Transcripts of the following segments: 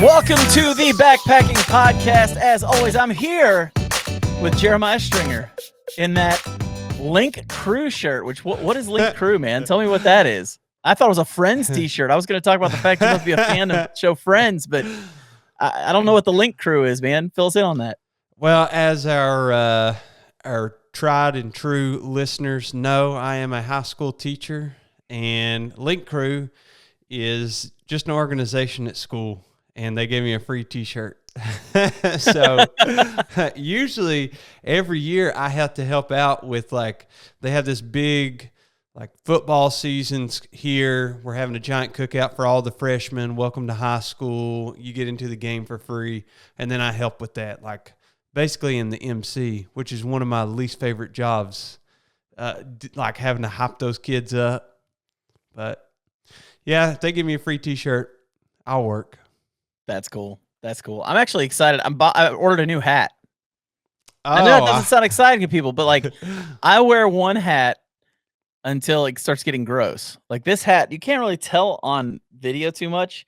Welcome to the Backpacking Podcast. As always, I'm here with Jeremiah Stringer in that Link Crew shirt. Which what is Link Crew, man? Tell me what that is. I thought it was a Friends t-shirt. I was going to talk about the fact you must be a fan of the show Friends, but I don't know what the Link Crew is, man. Fill us in on that. Well, as our tried and true listeners know, I am a high school teacher, and Link Crew is just an organization at school, and they gave me a free t-shirt. So usually every year I have to help out with, like, they have this big, like, football seasons here. We're having a giant cookout for all the freshmen. Welcome to high school. You get into the game for free. And then I help with that, like, basically in the MC, which is one of my least favorite jobs, like having to hype those kids up. But yeah, if they give me a free t-shirt, I'll work. That's cool. That's cool. I'm actually excited. I ordered a new hat. Oh, I know that doesn't sound exciting to people, but like I wear one hat until it starts getting gross. Like this hat, you can't really tell on video too much,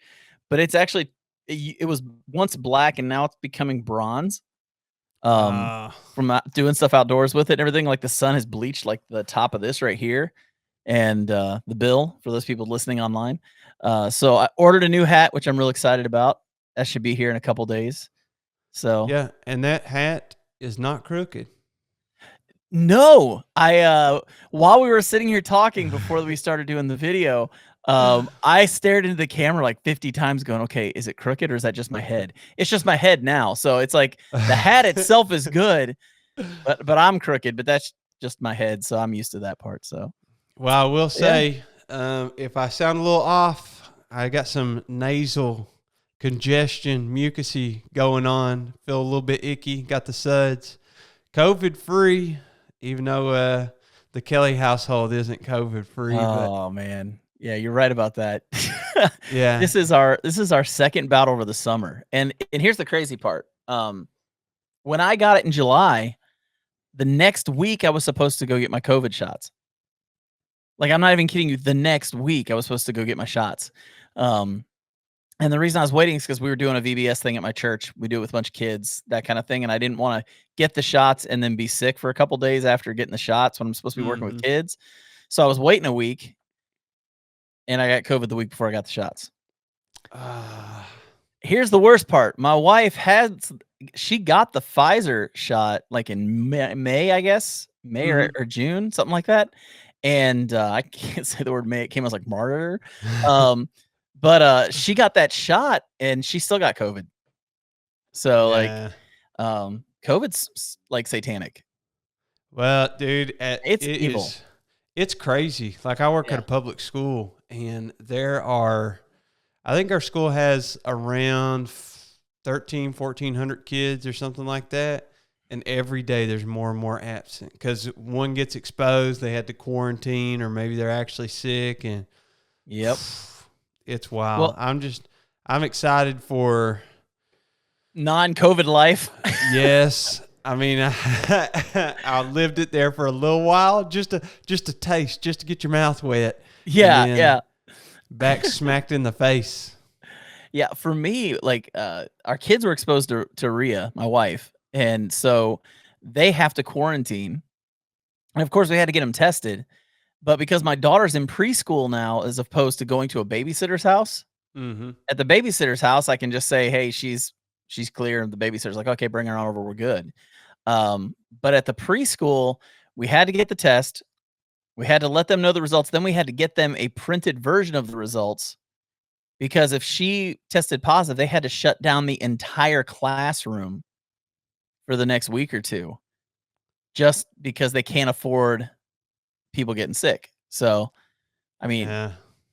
but it's actually, it was once black and now it's becoming bronze. From doing stuff outdoors with it and everything. Like the sun has bleached like the top of this right here and the bill for those people listening online. So I ordered a new hat, which I'm real excited about. That should be here in a couple days. So yeah, and that hat is not crooked. No, while we were sitting here talking before we started doing the video, I stared into the camera like 50 times going, okay, is it crooked or is that just my head? It's just my head now. So it's like the hat itself is good, but I'm crooked, but that's just my head. So I'm used to that part. So, well, I will say, if I sound a little off, I got some nasal congestion, mucusy going on. Feel a little bit icky. Got the suds. COVID free, even though the Kelly household isn't COVID free. Oh man, yeah, you're right about that. Yeah, this is our second bout over the summer, and here's the crazy part. When I got it in July, the next week I was supposed to go get my COVID shots. Like, I'm not even kidding you. The next week I was supposed to go get my shots. And the reason I was waiting is because we were doing a VBS thing at my church. We do it with a bunch of kids, that kind of thing. And I didn't want to get the shots and then be sick for a couple days after getting the shots when I'm supposed to be working with kids. So I was waiting a week, and I got COVID the week before I got the shots. Here's the worst part. My wife she got the Pfizer shot like in May, I guess, May or June, something like that. And I can't say the word May. It came as like martyr. But she got that shot and she still got COVID. So COVID's like satanic. Well, dude, It's evil. It's crazy. Like, I work at a public school, and I think our school has around 1,400 kids or something like that. And every day there's more and more absent because one gets exposed, they had to quarantine, or maybe they're actually sick. And yep. It's wild. Well, I'm excited for non-COVID life. Yes. I mean, I lived it there for a little while, just a taste, just to get your mouth wet. Yeah. Back smacked in the face. Yeah, for me, like our kids were exposed to Rhea, my wife, and so they have to quarantine. And of course, we had to get them tested. But because my daughter's in preschool now, as opposed to going to a babysitter's house, at the babysitter's house, I can just say, "Hey, she's clear," and the babysitter's like, "Okay, bring her on over. We're good." But at the preschool, we had to get the test. We had to let them know the results. Then we had to get them a printed version of the results because if she tested positive, they had to shut down the entire classroom for the next week or two, just because they can't afford people getting sick. So, I mean,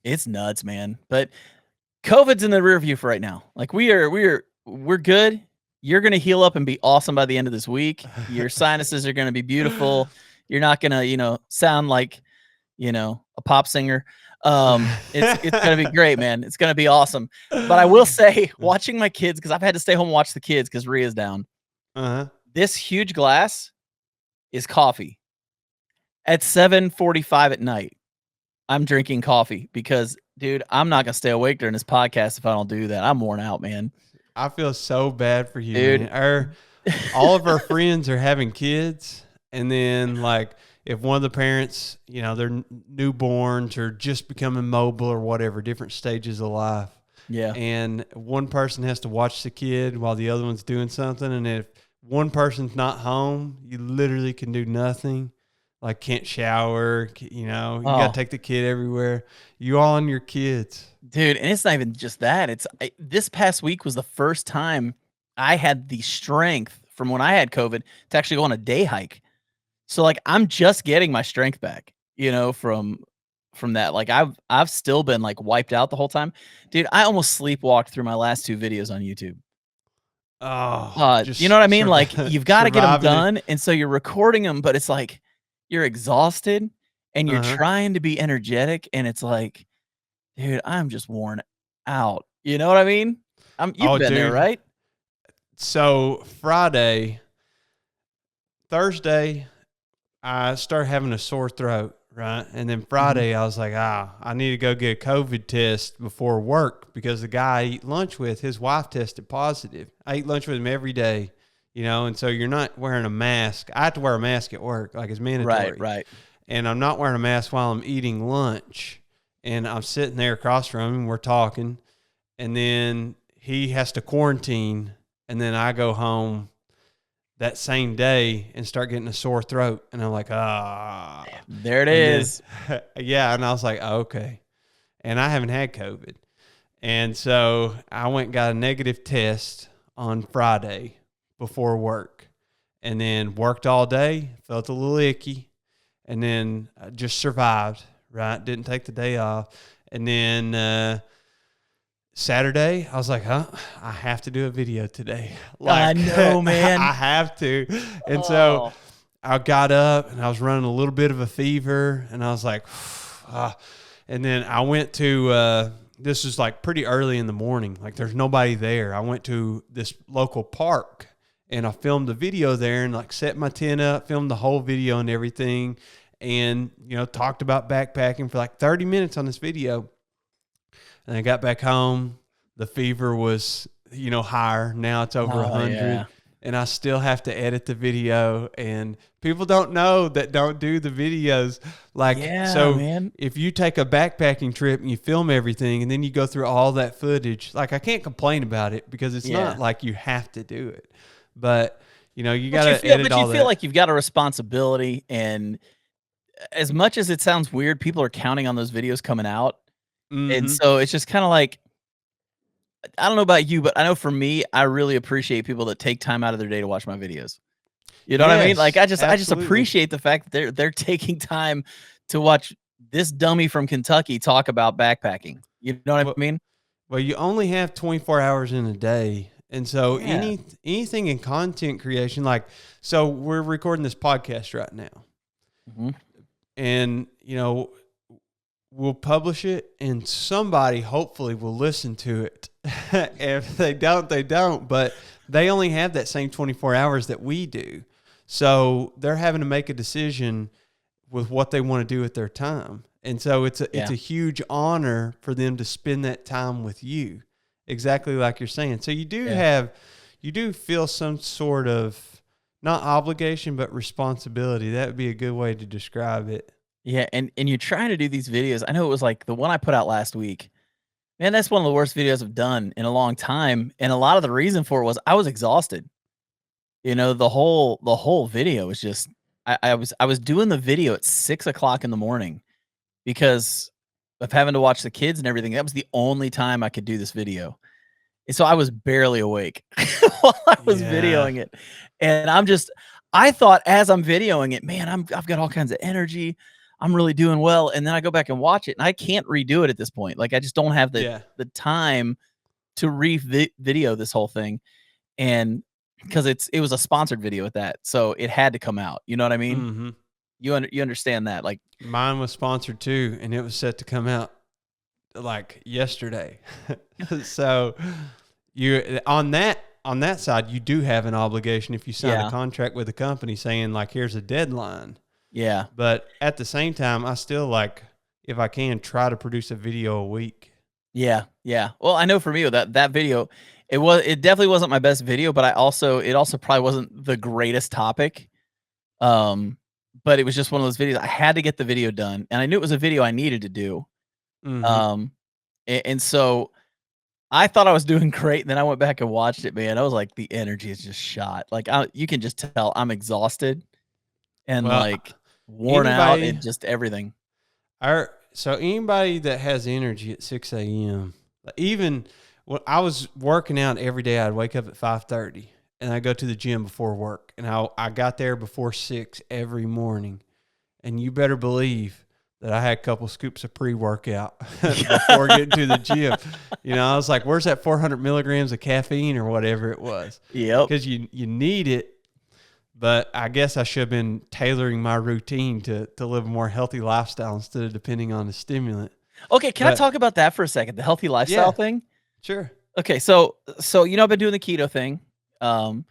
it's nuts, man. But COVID's in the rear view for right now. Like we're good. You're going to heal up and be awesome by the end of this week. Your sinuses are going to be beautiful. You're not going to, sound like, a pop singer. It's going to be great, man. It's going to be awesome. But I will say, watching my kids, because I've had to stay home and watch the kids because Rhea's down. This huge glass is coffee. At 7:45 at night, I'm drinking coffee because, dude, I'm not going to stay awake during this podcast if I don't do that. I'm worn out, man. I feel so bad for you, man. Dude. All of our friends are having kids, and then like if one of the parents, they're newborns or just becoming mobile or whatever, different stages of life, Yeah. and one person has to watch the kid while the other one's doing something, and if one person's not home, you literally can do nothing. Like can't shower, you got to Oh, take the kid everywhere. You all on your kids. dude, and it's not even just that. This past week was the first time I had the strength from when I had COVID to actually go on a day hike. So like I'm just getting my strength back, from that. Like I've still been like wiped out the whole time. Dude, I almost sleepwalked through my last 2 videos on YouTube. Oh, You know what I just mean? Like you've got to get them surviving it. done, and so you're recording them, but it's like you're exhausted and you're Uh-huh. trying to be energetic, and it's like, dude, I'm just worn out. You know what I mean? You've Oh, been there, dude. right? So Thursday, I started having a sore throat, right? And then Mhm. Friday, I was like, I need to go get a COVID test before work because the guy I eat lunch with, his wife tested positive. I eat lunch with him every day, and so you're not wearing a mask. I have to wear a mask at work, like it's Right, mandatory. right. And I'm not wearing a mask while I'm eating lunch. And I'm sitting there across from him, we're talking, and then he has to quarantine, and then I go home that same day and start getting a sore throat. And I'm like, There it and then, is. yeah. And I was like, okay. And I haven't had COVID. And so I went and got a negative test on Friday before work and then worked all day, felt a little icky, and then just survived, right? Didn't take the day off. And then, Saturday, I was like, I have to do a video today. I Like, know, man. I have to. And so Oh. I got up and I was running a little bit of a fever. And I was like, and then I went to, this was like pretty early in the morning. Like, there's nobody there. I went to this local park and I filmed the video there and like set my tent up, filmed the whole video and everything. And, talked about backpacking for like 30 minutes on this video. And I got back home. The fever was, higher. Now it's over Oh, 100. yeah. And I still have to edit the video. And people don't know that don't do the videos. Like, Yeah, so man. if you take a backpacking trip and you film everything and then you go through all that footage, like I can't complain about it because it's Yeah. not like you have to do it. But, you got to edit But you all feel that. like you've got a responsibility, and as much as it sounds weird, people are counting on those videos coming out, and Mm-hmm. so it's just kinda like I don't know about you, but I know for me, I really appreciate people that take time out of their day to watch my videos. You know what I mean? Like, Yes, I just absolutely. appreciate the fact that they're taking time to watch this dummy from Kentucky talk about backpacking. You know what I Well, mean? Well, you only have 24 hours in a day. And so Yeah. anything in content creation, like, so we're recording this podcast right now Mhm. and, we'll publish it and somebody hopefully will listen to it. If they don't, they don't, but they only have that same 24 hours that we do. So they're having to make a decision with what they want to do with their time. And so it's Yeah. a huge honor for them to spend that time with you. Exactly like you're saying. So Yeah. you do feel some sort of not obligation but responsibility. That would be a good way to describe it. Yeah, and you're trying to do these videos. I know it was like the one I put out last week. Man, that's one of the worst videos I've done in a long time, and a lot of the reason for it was I was exhausted. The whole video was just I was doing the video at 6 o'clock in the morning because of having to watch the kids and everything. That was the only time I could do this video. And so I was barely awake while I was Yeah. videoing it. And I thought as I'm videoing it, man, I've got all kinds of energy. I'm really doing well. And then I go back and watch it and I can't redo it at this point. Like I just don't have the Yeah. the time to video this whole thing. And because it was a sponsored video at that. So it had to come out. You know what I mean? Mhm. You understand that. Like, Mine was sponsored too and it was set to come out like yesterday. So you on that side, you do have an obligation if you sign a yeah, contract with a company saying like, here's a deadline. yeah. But at the same time, I still like, if I can, try to produce a video a week. Yeah, yeah. Well, I know for me with that video, It definitely wasn't my best video, but it also probably wasn't the greatest topic. Um, but it was just one of those videos. I had to get the video done, and I knew it was a video I needed to do. Mm-hmm. Um, and so I thought I was doing great, and then I went back and watched it, man. I was like, the energy is just shot. Like, you can just tell I'm exhausted and, Well, like, worn out anybody, and just everything. so anybody that has energy at 6 a.m., even when I was working out every day, I'd wake up at 5:30 and I go to the gym before work, and I got there before 6 every morning, and you better believe that I had a couple scoops of pre-workout before getting to the gym. You know, I was like, where's that 400 milligrams of caffeine or whatever it was? Yep. Because you need it. But I guess I should have been tailoring my routine to live a more healthy lifestyle instead of depending on the stimulant. Okay, can I But talk about that for a second? The healthy lifestyle yeah, thing? sure. Okay, so I've been doing the keto thing. Um,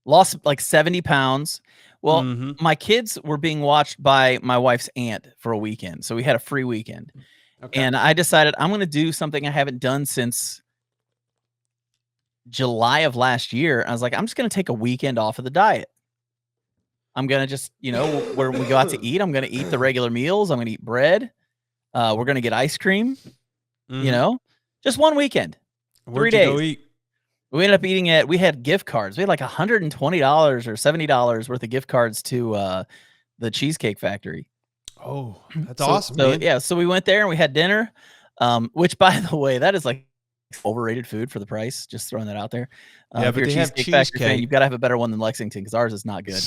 Lost like 70 pounds. Well, Mm-hmm. my kids were being watched by my wife's aunt for a weekend, so we had a free weekend. Okay. And I decided I'm gonna do something I haven't done since July of last year. I was like, I'm just gonna take a weekend off of the diet. I'm gonna just, when we go out to eat, I'm gonna eat the regular meals. I'm gonna eat bread. We're gonna get ice cream, you Mm-hmm. know, just one weekend, 3 Where'd you go days. eat? We ended up we had gift cards. We had like $120 or $70 worth of gift cards to the Cheesecake Factory. Oh, that's So awesome, so man. yeah, so we went there and we had dinner. Which by the way, that is like overrated food for the price. Just throwing that out there. Yeah, If you're but a they have Cheesecake Factory fan, cheesecake. you've got to have a better one than Lexington because ours is not good.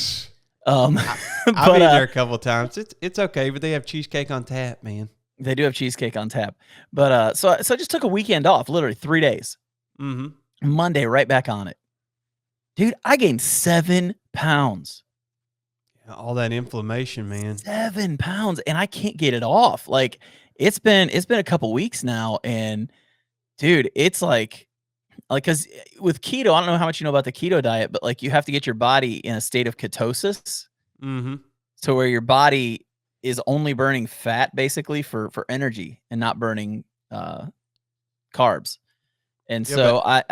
Um, I, I've but been there a couple of times. It's okay, but they have cheesecake on tap, man. they do have cheesecake on tap. But so I just took a weekend off, literally 3 days. Mm-hmm. Monday, right back on it. Dude, I gained 7 pounds. All that inflammation, man. 7 pounds, and I can't get it off. Like, it's been a couple weeks now, and dude, it's like, cause with keto, I don't know how much you know about the keto diet, but, like, you have to get your body in a state of ketosis, Mm-hmm. so where your body is only burning fat basically for energy and not burning, carbs. And Yeah, so but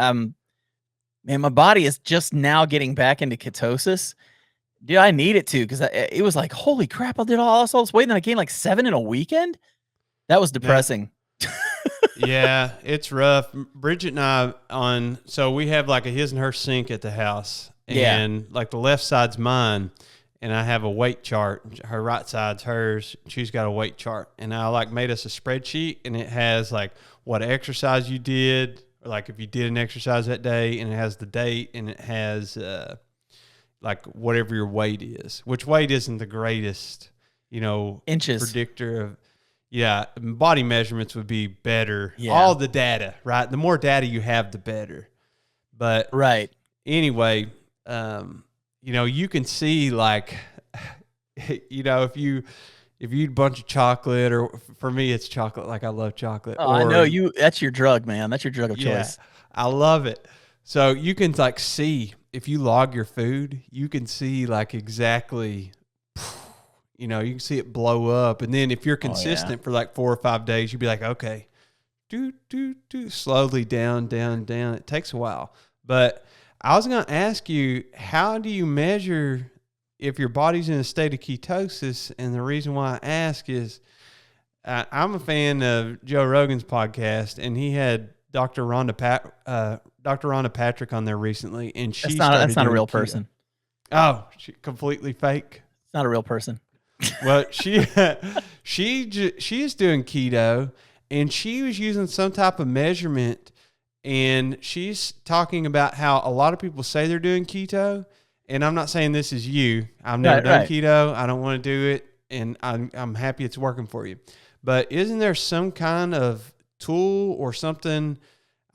man, my body is just now getting back into ketosis. Dude, I need it to, 'cause it was like, "Holy crap, I did all this weight, and then I gained, like, 7 in a weekend?" That was no, depressing. yeah, it's rough. Bridget and so we have like a his and her sink at the house, Yeah. and like the left side's mine, and I have a weight chart. Her right side's hers. She's got a weight chart, and I like made us a spreadsheet, and it has like what exercise you did, or like if you did an exercise that day, and it has the date, and it has like whatever your weight is, which weight isn't the greatest, Inches. predictor of. Yeah, body measurements would be better. Yeah. All the data, right? The more data you have, the better. But Right. anyway, you can see like, if you eat a bunch of chocolate, or for me, it's chocolate. Like I love chocolate. Oh, I know that's your drug, man. That's your drug of Yeah, choice. I love it. So you can like see if you log your food, you can see like exactly. You can see it blow up. And then if you're Oh, yeah. consistent for like 4 or 5 days, you'd be like, okay, slowly down, down, down. It takes a while. But I was going to ask you, how do you measure if your body's in a state of ketosis? And the reason why I ask is I'm a fan of Joe Rogan's podcast, and he had Dr. Rhonda Patrick on there recently, and That's not a doing real keto. person. Oh, completely fake. It's not a real person. Well, she is doing keto, and she was using some type of measurement, and she's talking about how a lot of people say they're doing keto, and I'm not saying this is you. I've never done keto. I don't want to do it, and I'm happy it's working for you. But isn't there some kind of tool or something?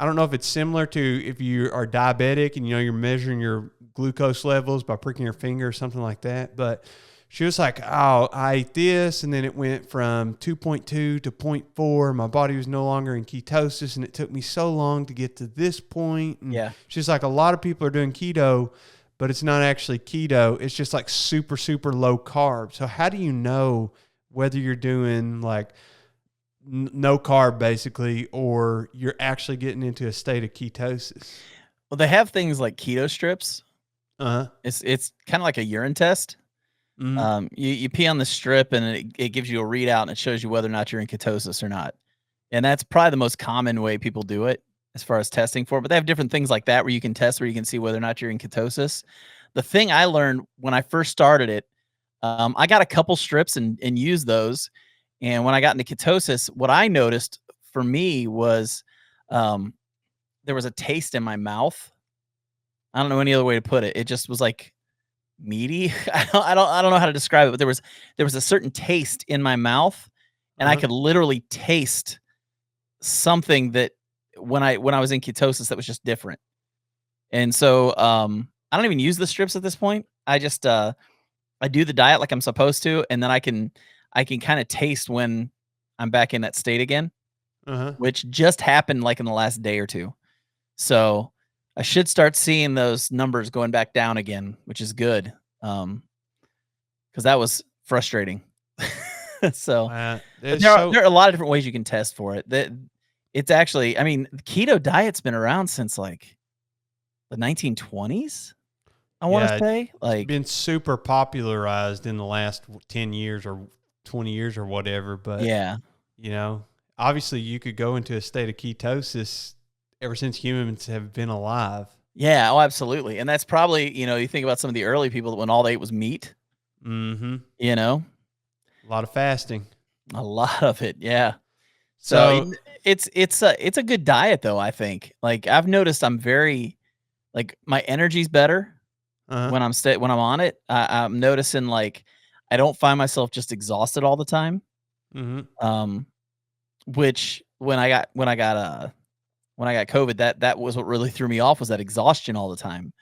I don't know if it's similar to if you are diabetic and you're measuring your glucose levels by pricking your finger or something like that, but she was like, oh, I ate this, and then it went from 2.2 to 0.4. My body was no longer in ketosis, and it took me so long to get to this point. And Yeah. she's like, a lot of people are doing keto, but it's not actually keto. It's just like super, super low carb. So how do you know whether you're doing like no carb basically, or you're actually getting into a state of ketosis? Well, they have things like keto strips. Uh-huh. It's kind of like a urine test. Mhm. You pee on the strip and it gives you a readout and it shows you whether or not you're in ketosis or not. And that's probably the most common way people do it as far as testing for it. But they have different things like that where you can test where you can see whether or not you're in ketosis. The thing I learned when I first started it, I got a couple strips and used those. And when I got into ketosis, what I noticed for me was um, there was a taste in my mouth. I don't know any other way to put it. It just was like meaty. I don't know how to describe it, but there was a certain taste in my mouth, and I Uh-huh. could literally taste something that when I was in ketosis that was just different. And so, I don't even use the strips at this point. I just, I do the diet like I'm supposed to, and then I can kinda taste when I'm back in that state again, Uh-huh. which just happened, like, in the last day or 2. So, I should start seeing those numbers going back down again, which is good, because that was frustrating. So, but It's there are so there are a lot of different ways you can test for it. That it's actually I mean, the keto diet's been around since, like, the 1920s, I wanna yeah, say, it's like been super popularized in the last 10 years or 20 years or whatever, but yeah. you know, obviously you could go into a state of ketosis ever since humans have been alive. Yeah, oh, absolutely, and that's probably you think about some of the early people that when all they ate was meat, Mhm. you know? A lot of fasting. A lot of it, yeah. So, So, it's a good diet, though, I think. Like, I've noticed I'm very like, my energy's better uh-huh. when I'm on it. I'm noticing, like, I don't find myself just exhausted all the time, Mhm. um, which when I got COVID, that was what really threw me off was that exhaustion all the time,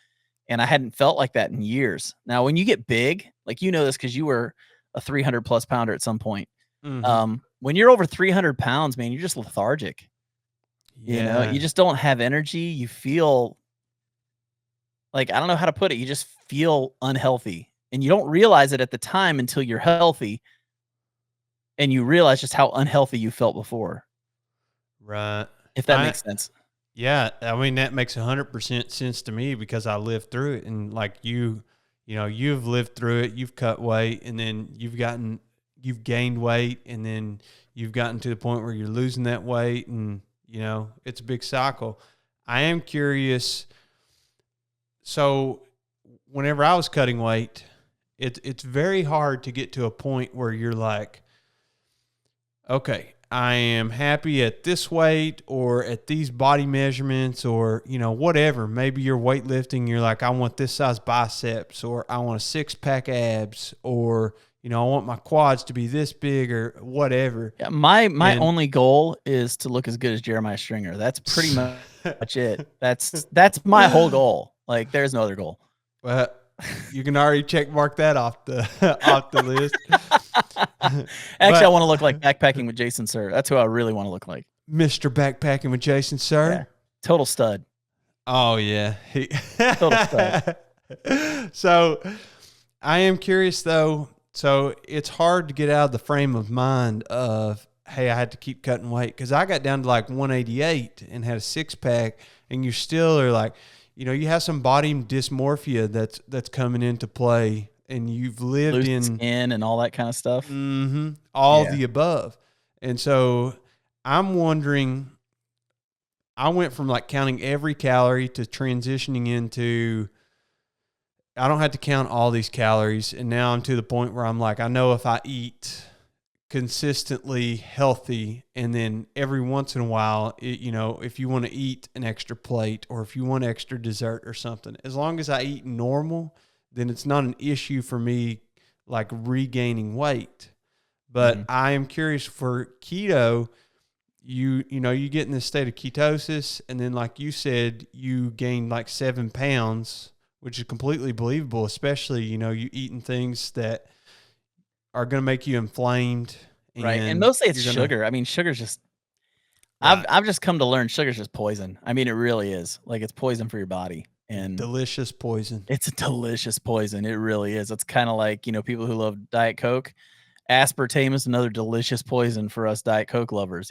and I hadn't felt like that in years. Now, when you get big, like, you know this because you were a 300 plus pounder at some point. Mhm. When you're over 300 pounds, man, you're just lethargic. You Yeah. just don't have energy. You feel like I don't know how to put it. You just feel unhealthy, and you don't realize it at the time until you're healthy, and you realize just how unhealthy you felt before. Right. If that I makes sense. Yeah, I mean that makes 100% sense to me because I lived through it, and like you've lived through it. You've cut weight, and then you've gained weight, and then you've gotten to the point where you're losing that weight, and it's a big cycle. I am curious. So, whenever I was cutting weight, it's very hard to get to a point where you're like, okay, I am happy at this weight or at these body measurements or, whatever. Maybe you're weightlifting, you're like, I want this size biceps or I want a six pack abs or, I want my quads to be this big or whatever. Yeah, my And only goal is to look as good as Jeremiah Stringer. That's pretty much it. That's my whole goal. Like, there's no other goal. well, you can already check mark that off the off the list. Actually, I But wanna look like backpacking with Jason Sir. That's who I really wanna look like. Mr. Backpacking with Jason, Yeah. sir. Total stud. Oh yeah. Total stud. So I am curious though. So it's hard to get out of the frame of mind of, hey, I had to keep cutting weight because I got down to like 188 and had a six pack, and you still are like, you have some body dysmorphia that's coming into play, and you've lived Loose in skin and all that kinda stuff. all Yeah. the above, and so I'm wondering. I went from like counting every calorie to transitioning into I don't have to count all these calories. And now I'm to the point where I'm like, I know if I eat consistently healthy and then every once in a while, if you want to eat an extra plate or if you want extra dessert or something, as long as I eat normal, then it's not an issue for me like regaining weight. But Mhm. I am curious for keto, you get in this state of ketosis and then like you said you gained like 7 pounds, which is completely believable, especially you eating things that are going to make you inflamed Right, and and mostly it's you're going to sugar. I mean, sugar's just right, I've just come to learn sugar's just poison. I mean, it really is. Like, it's poison for your body, and delicious poison. it's a delicious poison. It really is. It's kinda like, people who love Diet Coke. Aspartame is another delicious poison for us Diet Coke lovers,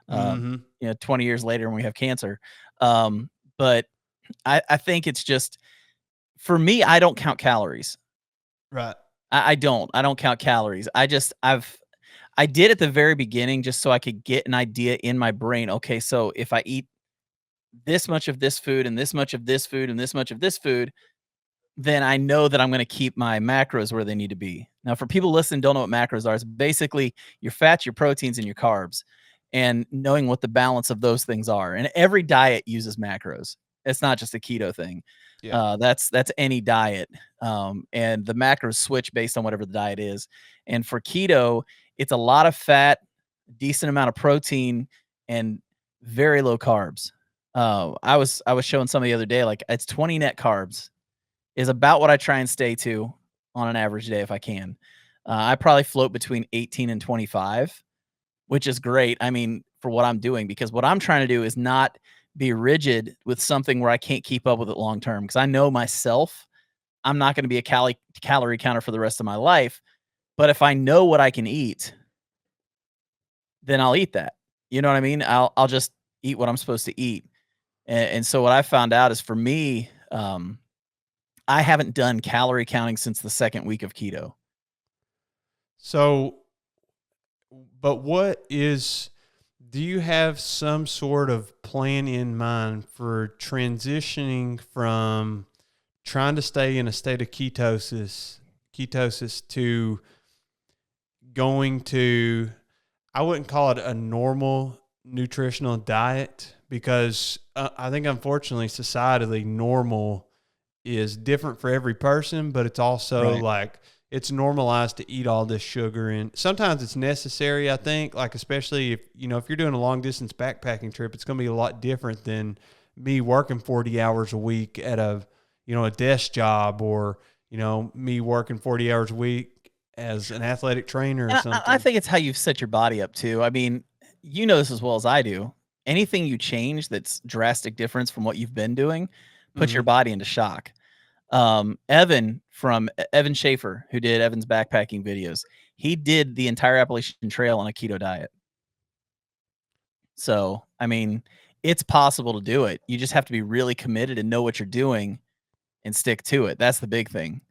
Um, Mhm. 20 years later when we have cancer. But I think it's just for me, I don't count calories. Right. I don't count calories. I did at the very beginning just so I could get an idea in my brain, okay, so if I eat this much of this food and this much of this food and this much of this food, then I know that I'm gonna keep my macros where they need to be. Now, for people listening don't know what macros are, it's basically your fats, your proteins, and your carbs, and knowing what the balance of those things are. And every diet uses macros. It's not just a keto thing. Yeah. That's any diet, and the macros switch based on whatever the diet is. And for keto, it's a lot of fat, decent amount of protein, and very low carbs. I was showing somebody the other day, like it's 20 net carbs is about what I try and stay to on an average day if I can. I probably float between 18 and 25, which is great. I mean, for what I'm doing, because what I'm trying to do is not be rigid with something where I can't keep up with it long term. Because I know myself, I'm not going to be a calorie counter for the rest of my life. But if I know what I can eat, then I'll eat that. You know what I mean? I'll just eat what I'm supposed to eat. And so what I found out is for me, I haven't done calorie counting since the second week of keto. So, but do you have some sort of plan in mind for transitioning from trying to stay in a state of ketosis to going to, I wouldn't call it a normal nutritional diet because I think unfortunately societally normal is different for every person, but it's also Right. like it's normalized to eat all this sugar and sometimes it's necessary, I think, like especially if if you're doing a long distance backpacking trip, it's going to be a lot different than me working 40 hours a week at a desk job or me working 40 hours a week as an athletic trainer or And I something. think it's how you set your body up too. I mean, you know this as well as I do. Anything you change that's drastic difference from what you've been doing puts your Mhm. body into shock. Evan Schaefer, who did Evan's backpacking videos, he did the entire Appalachian Trail on a keto diet. So, I mean, it's possible to do it. You just have to be really committed and know what you're doing and stick to it. That's the big thing.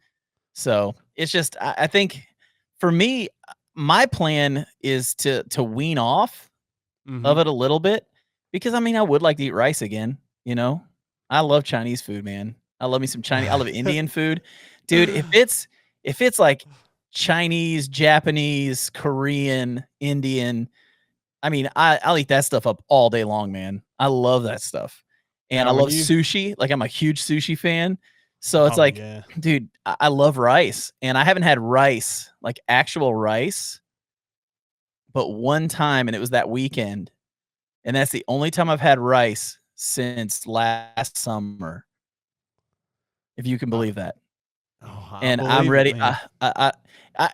So it's just, I think for me, my plan is to wean off of Mhm. it a little bit because I mean, I would like to eat rice again. You know, I love Chinese food, man. I love me some Chinese. I love Indian food, dude. If it's like Chinese, Japanese, Korean, Indian, I mean, I'll eat that stuff up all day long, man. I love that stuff. And I Now when love you sushi, like, I'm a huge sushi fan. So it's Oh like, yeah. dude, I love rice, and I haven't had rice, like, actual rice, but one time, and it was that weekend, and that's the only time I've had rice since last summer, if you can I, believe that. I And I'm believe it, ready man.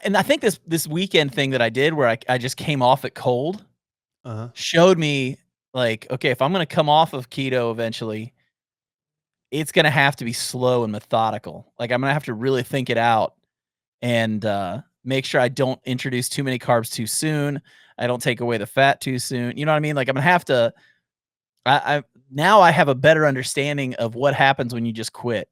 and I think this weekend thing that I did where I just came off it cold Uh-huh. showed me, like, okay, if I'm gonna come off of keto eventually, it's gonna have to be slow and methodical. Like, I'm gonna have to really think it out and, make sure I don't introduce too many carbs too soon. I don't take away the fat too soon. You know what I mean? Like, I'm gonna have to I now I have a better understanding of what happens when you just quit.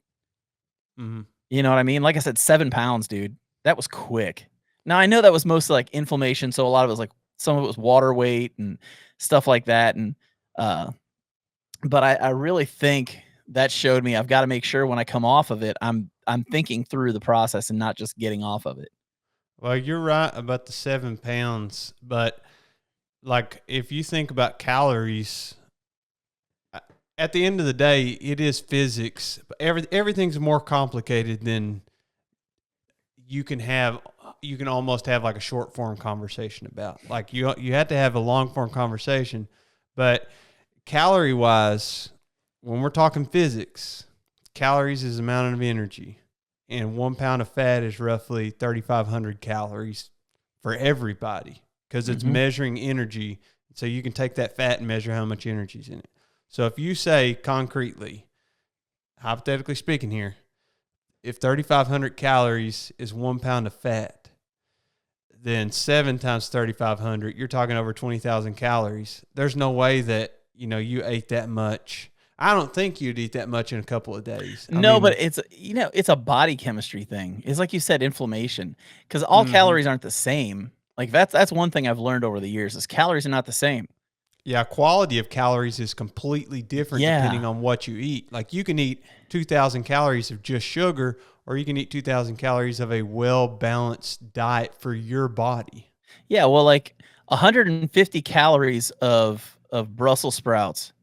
Mhm. You know what I mean? Like I said, 7 pounds, dude. That was quick. Now, I know that was mostly, like, inflammation, so a lot of it was, like some of it was water weight and stuff like that, and, uh but I really think that showed me I've gotta make sure when I come off of it, I'm thinking through the process and not just getting off of it. Well, you're right about the 7 pounds, but like if you think about calories, a- at the end of the day, it is physics. But everything's more complicated than you can have. You can almost have like a short form conversation about. Like you have to have a long form conversation, but calorie wise, when we're talking physics, calories is the amount of energy, and 1 pound of fat is roughly 3,500 calories for everybody because it's Mhm. measuring energy. So you can take that fat and measure how much energy is in it. So if you say concretely, hypothetically speaking here, if 3,500 calories is 1 pound of fat, then 7 times 3,500, you're talking over 20,000 calories. There's no way that, you ate that much. I don't think you'd eat that much in a couple of days. I No, but mean, it's, it's a body chemistry thing. It's like you said, inflammation, because all mhm. calories aren't the same. Like that's one thing I've learned over the years is calories are not the same. Yeah, quality of calories is completely different depending Yeah. on what you eat. Like you can eat 2,000 calories of just sugar, or you can eat 2,000 calories of a well balanced diet for your body. Yeah, well, like 150 calories of Brussels sprouts.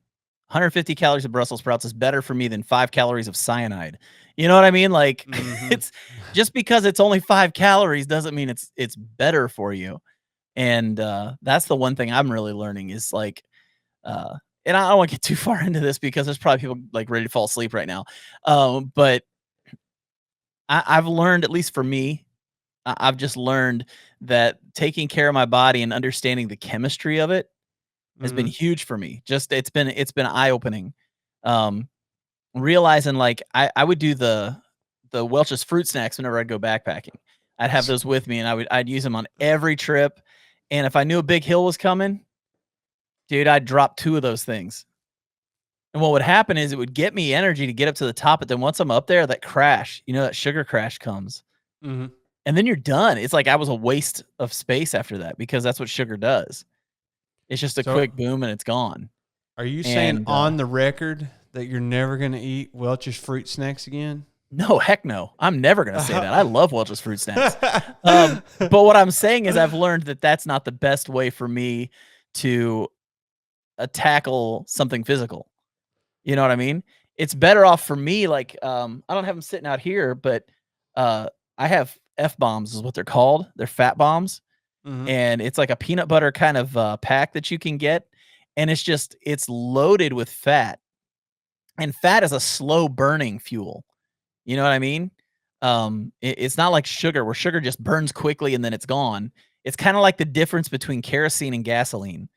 150 calories of Brussels sprouts is better for me than 5 calories of cyanide. You know what I mean? Like Hmm. it's just because it's only 5 calories doesn't mean it's better for you. And that's the one thing I'm really learning is like uh and I don't want to get too far into this because there's probably people like ready to fall asleep right now. But I've learned, at least for me, I've just learned that taking care of my body and understanding the chemistry of it has been Hmm. huge for me. Just it's been eye opening. Um, Realizing like I would do the Welch's fruit snacks whenever I'd go backpacking. I'd have those with me and I'd use them on every trip. And if I knew a big hill was coming, dude, I'd drop 2 of those things. And what would happen is it would get me energy to get up to the top, but then once I'm up there, that crash, that sugar crash comes. Hmm. And then you're done. It's like I was a waste of space after that because that's what sugar does. It's just a So, quick boom and it's gone. are you saying And on the record that you're never going to eat Welch's fruit snacks again? no, heck no. I'm never gonna say that. I love Welch's fruit snacks. But what I'm saying is I've learned that that's not the best way for me to tackle something physical. You know what I mean? It's better off for me. Like I don't have them sitting out here, but uh, I have F bombs is what they're called. They're fat bombs, Hmm. and it's like a peanut butter kind of pack that you can get, and it's loaded with fat, and fat is a slow burning fuel. You know what I mean? It's not like sugar, where sugar just burns quickly and then it's gone. It's kind of like the difference between kerosene and gasoline.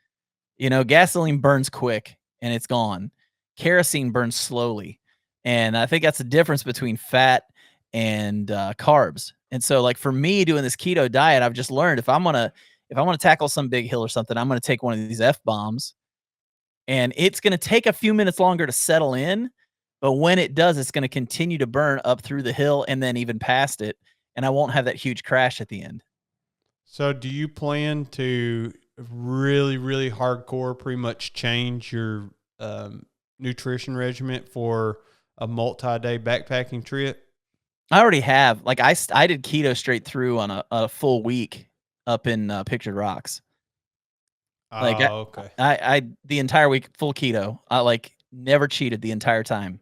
Gasoline burns quick and it's gone. Kerosene burns slowly, and I think that's the difference between fat and carbs. And so, like for me, doing this keto diet, I've just learned if I want to tackle some big hill or something, I'm gonna take one of these F bombs, and it's gonna take a few minutes longer to settle in, but when it does, it's gonna continue to burn up through the hill and then even past it, and I won't have that huge crash at the end. So, do you plan to really, really hardcore pretty much change your nutrition regimen for a multi day backpacking trip? I already have. Like, I did keto straight through on a full week up in, Pictured Rocks. Like, Oh, okay. I the entire week, full keto. I, like, never cheated the entire time.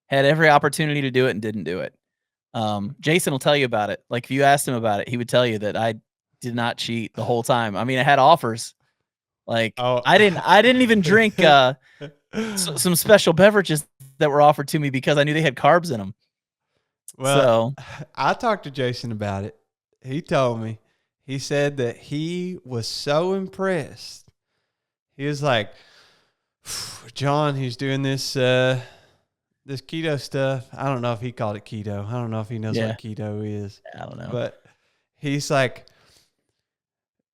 Had every opportunity to do it and didn't do it. Jason will tell you about it. Like, if you asked him about it, he would tell you that I did not cheat the whole time. I mean, I had offers. Like, Oh, I didn't even drink, some special beverages that were offered to me because I knew they had carbs in them. well, So, I talked to Jason about it. He told me, he said that he was so impressed. He was like, John, he's doing this keto stuff. I don't know if he called it keto. I don't know if he knows yeah, what keto is, I don't know. but he's like,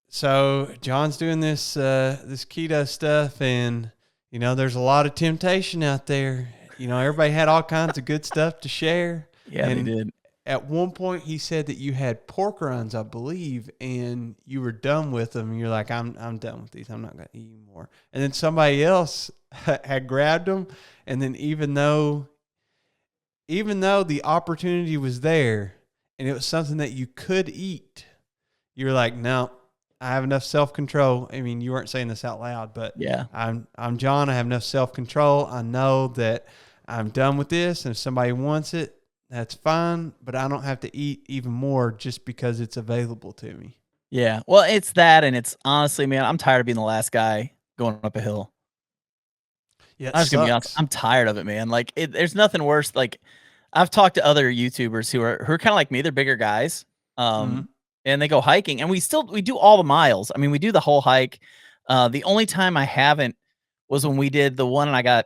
so John's doing this keto stuff, and there's a lot of temptation out there. Everybody had all kinds of good stuff to share, Yeah, they and did. at one point he said that you had pork rinds, I believe, and you were done with them. And you're like, I'm done with these. I'm not going to eat anymore. And then somebody else had grabbed them, and then even though the opportunity was there and it was something that you could eat, you're like, no, I have enough self control. I mean, you weren't saying this out loud, but Yeah. I'm John. I have enough self control. I know that I'm done with this, and if somebody wants it, that's fine. But I don't have to eat even more just because it's available to me. Yeah. Well, it's that, and it's honestly, man, I'm tired of being the last guy going up a hill. Yeah, it I'm just gonna be honest. sucks. I'm tired of it, man. Like, there's nothing worse. Like, I've talked to other YouTubers who are kind of like me. They're bigger guys, Mm-hmm. and they go hiking, and we do all the miles. I mean, we do the whole hike. The only time I haven't was when we did the one, and I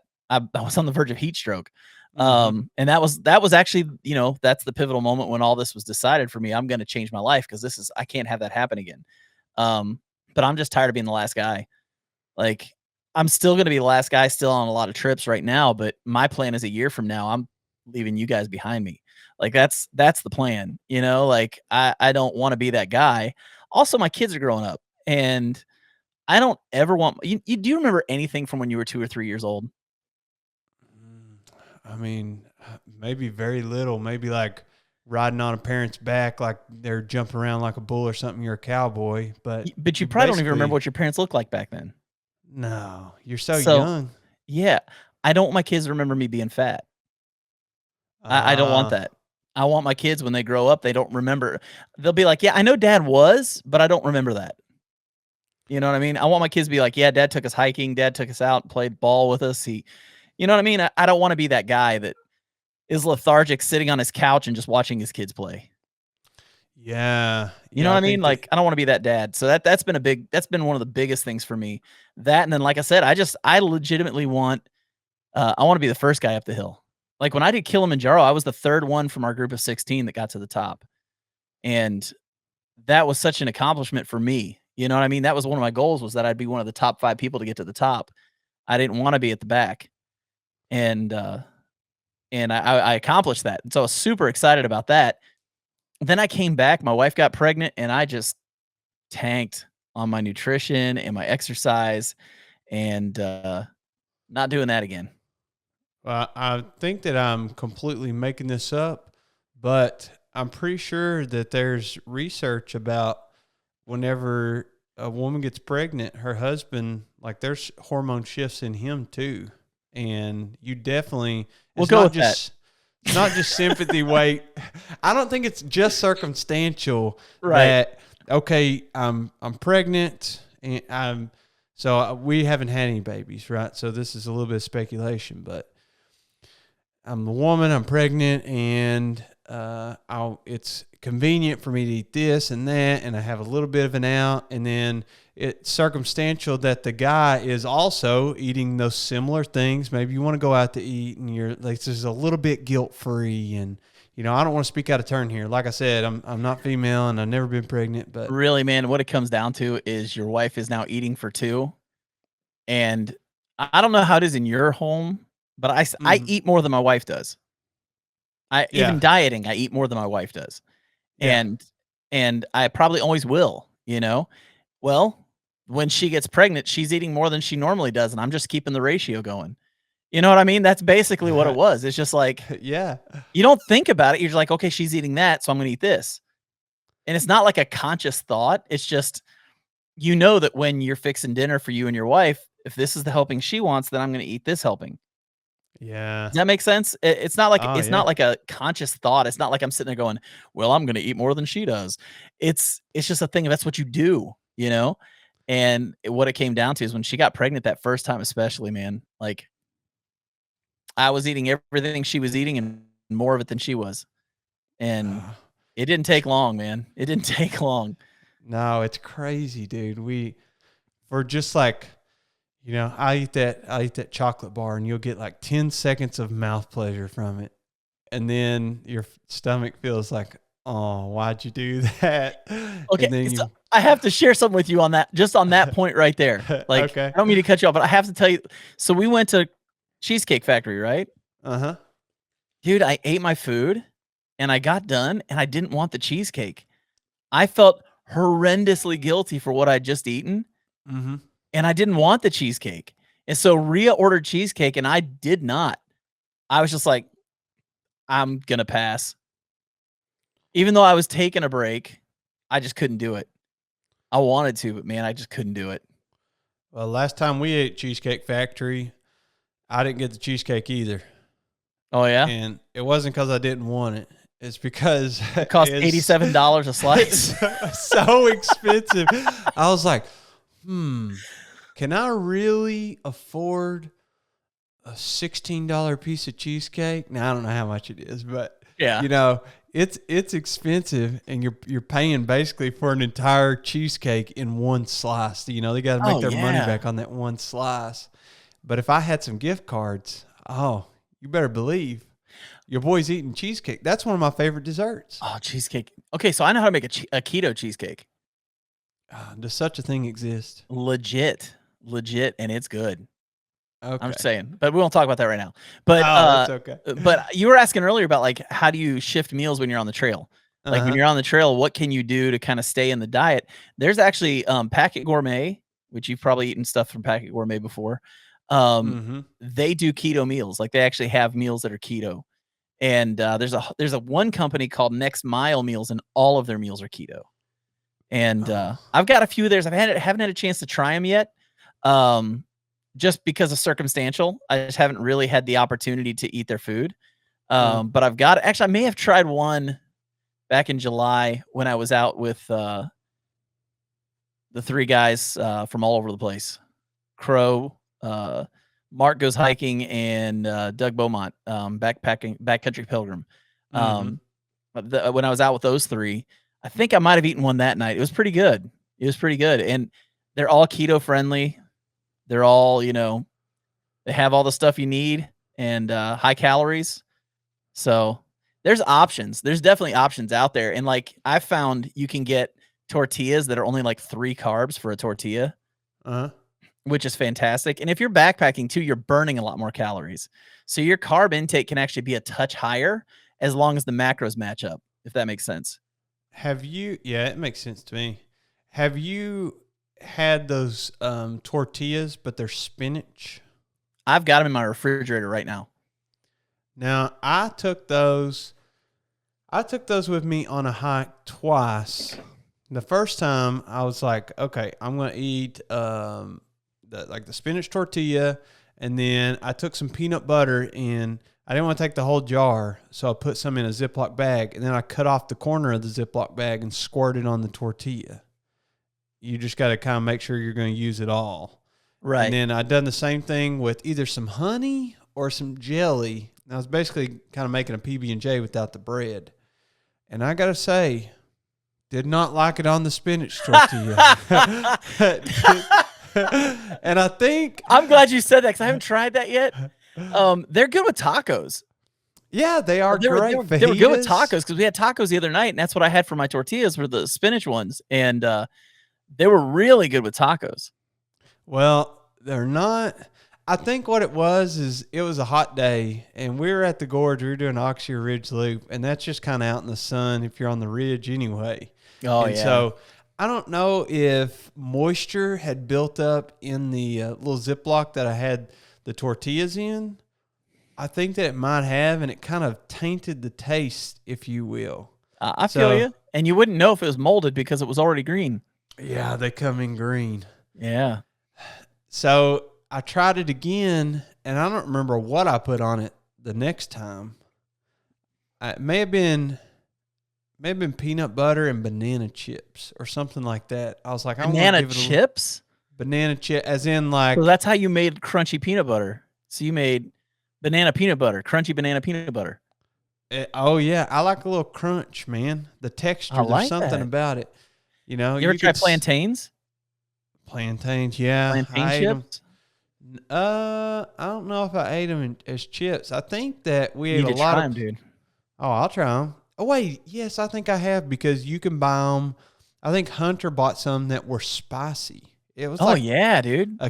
was on the verge of heat stroke. Mm-hmm. And that was actually, that's the pivotal moment when all this was decided for me. I'm gonna change my life because I can't have that happen again. Um, but I'm just tired of being the last guy. Like, I'm still gonna be the last guy still on a lot of trips right now, but my plan is a year from now, I'm leaving you guys behind me. Like, that's the plan, you know? Like, I don't wanna be that guy. Also, my kids are growing up, and I don't ever want you do you remember anything from when you were 2 or 3 years old? Mm, I mean, maybe very little. Maybe like riding on a parent's back, like they're jumping around like a bull or something. You're a cowboy, Y but but you you probably don't even remember basically what your parents looked like back then. no. You're so So, young. yeah, I don't want my kids to remember me being fat. I don't want Uh, that. I want my kids when they grow up, they don't remember. They'll be like, "Yeah, I know dad was, but I don't remember that." You know what I mean? I want my kids to be like, "Yeah, dad took us hiking, dad took us out and played ball with us." You know what I mean? I don't wanna be that guy that is lethargic sitting on his couch and just watching his kids play. yeah, You know yeah. what I I mean? think Like, that. I don't wanna be that dad. So that's been one of the biggest things for me. That, and then, like I said, I legitimately want, I wanna be the first guy up the hill. Like, when I did Kilimanjaro, I was the 3rd one from our group of 16 that got to the top, and that was such an accomplishment for me. You know what I mean? That was one of my goals, was that I'd be one of the top 5 people to get to the top. I didn't wanna be at the back, and, I accomplished that, and so I was super excited about that. Then I came back, my wife got pregnant, and I just tanked on my nutrition and my exercise, and, not doing that again. I think that I'm completely making this up, but I'm pretty sure that there's research about whenever a woman gets pregnant, her husband, like there's hormone shifts in him too. And you definitely, We'll go with that. it's not just sympathy weight. I don't think it's just circumstantial Right. that, okay, I'm pregnant and we haven't had any babies, right? So this is a little bit of speculation, but I'm the woman, I'm pregnant, and it's convenient for me to eat this and that, and I have a little bit of an out, and then it's circumstantial that the guy is also eating those similar things. Maybe you want to go out to eat, and you're like, this is a little bit guilt free, and I don't want to speak out of turn here. Like I said, I'm not female, and I've never been pregnant, but Really, man, what it comes down to is your wife is now eating for 2, and I don't know how it is in your home, but I mhm. eat more than my wife does. I even Yeah, dieting, I eat more than my wife does, yeah, and I probably always will, you know? Well, when she gets pregnant, she's eating more than she normally does, and I'm just keeping the ratio going. You know what I mean? That's basically what it was. It's just like, yeah, you don't think about it, you're just like, "Okay, she's eating that, so I'm gonna eat this." And it's not like a conscious thought, it's just, you know that when you're fixing dinner for you and your wife, if this is the helping she wants, then I'm gonna eat this helping. yeah. Does that make sense? Oh It's yeah. not like a conscious thought. It's not like I'm sitting there going, "Well, I'm gonna eat more than she does." It's just a thing, that's what you do, you know? And what it came down to is when she got pregnant that first time especially, man, like, I was eating everything she was eating and more of it than she was. And Uh, it didn't take long, man. It didn't take long. no, it's crazy, dude. For just like, I eat that chocolate bar and you'll get like 10 seconds of mouth pleasure from it. And then your stomach feels like, oh, why'd you do that? Okay, And then so you, I have to share something with you on that, just on that point right there. Like, okay. I don't mean to cut you off, but I have to tell you, so we went to Cheesecake Factory, right? Uh huh. Dude, I ate my food and I got done and I didn't want the cheesecake. I felt horrendously guilty for what I'd just eaten, Mm hmm. and I didn't want the cheesecake. And so Rhea ordered cheesecake and I did not. I was just like, "I'm gonna pass." Even though I was taking a break, I just couldn't do it. I wanted to, but man, I just couldn't do it. Well, last time we ate Cheesecake Factory, I didn't get the cheesecake either. Oh, yeah? And it wasn't because I didn't want it. It's because It cost it's, $87 a it's slice. so expensive. I was like, can I really afford a $16 piece of cheesecake? Now I don't know how much it is, but Yeah. you know, it's expensive and you're paying basically for an entire cheesecake in one slice. They got to make Oh, their money yeah. back on that one slice. But if I had some gift cards, oh, you better believe your boy's eating cheesecake. That's one of my favorite desserts. Oh, cheesecake. Okay, so I know how to make a keto cheesecake. Does such a thing exist? Legit. legit and it's good. I'm just Okay. saying, but we won't talk about that right now. But, Oh, that's okay. but you were asking earlier about, like, how do you shift meals when you're on the trail? Like, when Uh-huh. you're on the trail, what can you do to kinda stay in the diet? There's actually, Packet Gourmet, which you've probably eaten stuff from Packet Gourmet before. Mhm. They do keto meals, like, they actually have meals that are keto. And, there's a one company called Next Mile Meals, and all of their meals are keto. And, Oh. I've got a few of theirs. Haven't had a chance to try them yet, um, just because of circumstantial. I just haven't really had the opportunity to eat their food. Uh. But I may have tried one back in July when I was out with, the 3 guys, from all over the place. Crow, Mark Goes Hiking, and, Doug Beaumont, Backcountry Pilgrim. Mhm. Um, when I was out with those 3, I think I might have eaten one that night. It was pretty good. It was pretty good, and they're all keto friendly. They're all, they have all the stuff you need and, high calories. So, there's options. There's definitely options out there, and, like, I found you can get tortillas that are only, like, 3 carbs for a tortilla, Uh-huh. which is fantastic, and if you're backpacking too, you're burning a lot more calories. So, your carb intake can actually be a touch higher as long as the macros match up, if that makes sense. Yeah, it makes sense to me. Have you had those tortillas, but they're spinach? I've got them in my refrigerator right now. Now, I took those with me on a hike twice. The first time I was like, okay, I'm going to eat the spinach tortilla, and then I took some peanut butter, and I didn't want to take the whole jar, so I put some in a Ziploc bag, and then I cut off the corner of the Ziploc bag and squirted on the tortilla. You just got to kind of make sure you're going to use it all. And Right. then I done the same thing with either some honey or some jelly. And I was basically kind of making a PB&J without the bread. And I got to say, did not like it on the spinach tortilla. And I think, I'm glad you said that because I haven't tried that yet. They're good with tacos. yeah, they are great. They were good with Fajitas. tacos because we had tacos the other night, and that's what I had for my tortillas were the spinach ones, and, they were really good with tacos. Well, they're not. I think what it was is it was a hot day, and we were at the gorge. We were doing Oxyar Ridge Loop, and that's just kind of out in the sun if you're on the ridge anyway. Oh, And yeah. so I don't know if moisture had built up in the little Ziploc that I had the tortillas in. I think that it might have, and it kind of tainted the taste, if you will. I feel So, you, and you wouldn't know if it was molded because it was already green. yeah, they come in green. Yeah. So I tried it again, and I don't remember what I put on it the next time. It may have been peanut butter and banana chips or something like that. I was like, I want to Banana give it chips? banana chip, as in So like, that's how you made crunchy peanut butter. So you made banana peanut butter, crunchy banana peanut butter. oh yeah, I like a little crunch, man. The I texture, there's like something that. about it. You know, You ever you try could plantains? plantains. Yeah, Plantain I ate them. chips? I don't know if I ate them as chips. I think that we You ate need a to lot try of. them, dude. Oh, I'll try them. Oh, wait. Yes, I think I have because you can buy them. I think Hunter bought some that were spicy. It was Oh, like yeah, dude. a Yeah.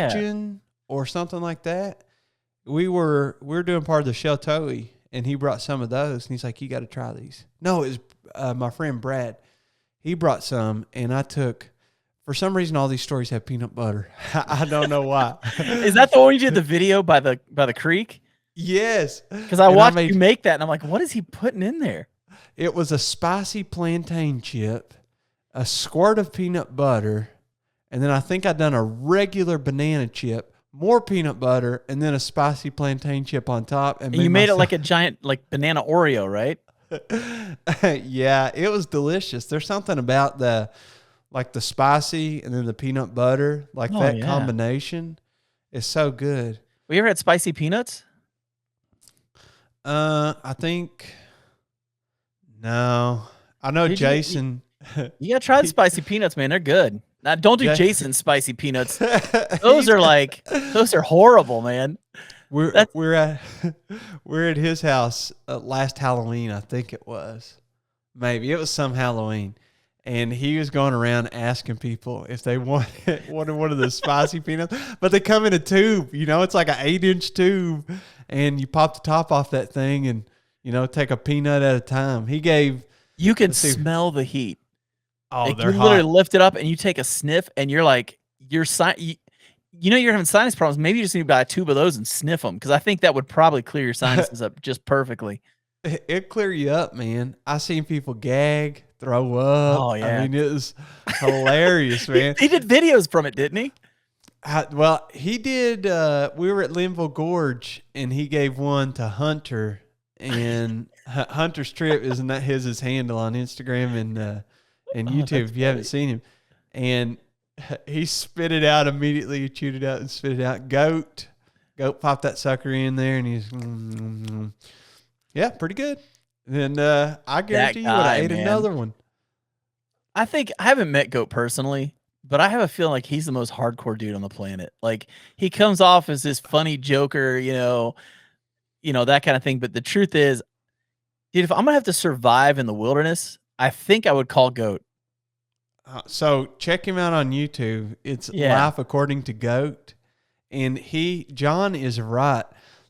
Cajun or something like that. We were doing part of the Sheltoe, and he brought some of those, and he's like, "You got to try these." No, it was my friend Brad. He brought some, and I took. For some reason, all these stories have peanut butter. I don't know why. Is that the one you did the video by the creek? Yes, Because I and I watched you made. make that, and I'm like, what is he putting in there? It was a spicy plantain chip, a squirt of peanut butter, and then I think I done a regular banana chip, more peanut butter, and then a spicy plantain chip on top. And And you made made it like myself. a giant like banana Oreo, right? Yeah, it was delicious. There's something about the spicy and then the peanut butter, like Oh, that yeah. combination is so good. We ever had spicy peanuts? I think no. I know Did you? Jason. You gotta try the spicy peanuts, man. They're good. Now, don't do Ja- Jason's spicy peanuts. He's- Those are horrible, man. We're That's we're at we're at his house last Halloween, I think it was. Maybe it was some Halloween, and he was going around asking people if they wanted one of the spicy peanuts. But they come in a tube, it's like an 8-inch tube, and you pop the top off that thing and, take a peanut at a time. He gave, You can let's see, smell the heat. oh, Like they're you literally hot. lift it up and you take a sniff, and you're like, you're having sinus problems. Maybe you just need to buy a tube of those and sniff them, because I think that would probably clear your sinuses up just perfectly. It clear you up, man. I seen people gag, throw up. Oh I yeah, mean, it was hilarious, man. he did videos from it, didn't he? Well, he did. We were at Linville Gorge, and he gave one to Hunter, and Hunter's Trip isn't that his handle on Instagram and Oh, YouTube. that's If you haven't funny. seen him, and he spit it out immediately. He chewed it out and spit it out. Goat popped that sucker in there, and he's yeah, pretty good. And then I That guarantee you would have guy, ate man. another one. I think I haven't met Goat personally, but I have a feeling like he's the most hardcore dude on the planet. Like he comes off as this funny joker, that kind of thing. But the truth is, dude, if I'm gonna have to survive in the wilderness, I think I would call Goat. So check him out on YouTube. It's Yeah. Life According to Goat. And John is right.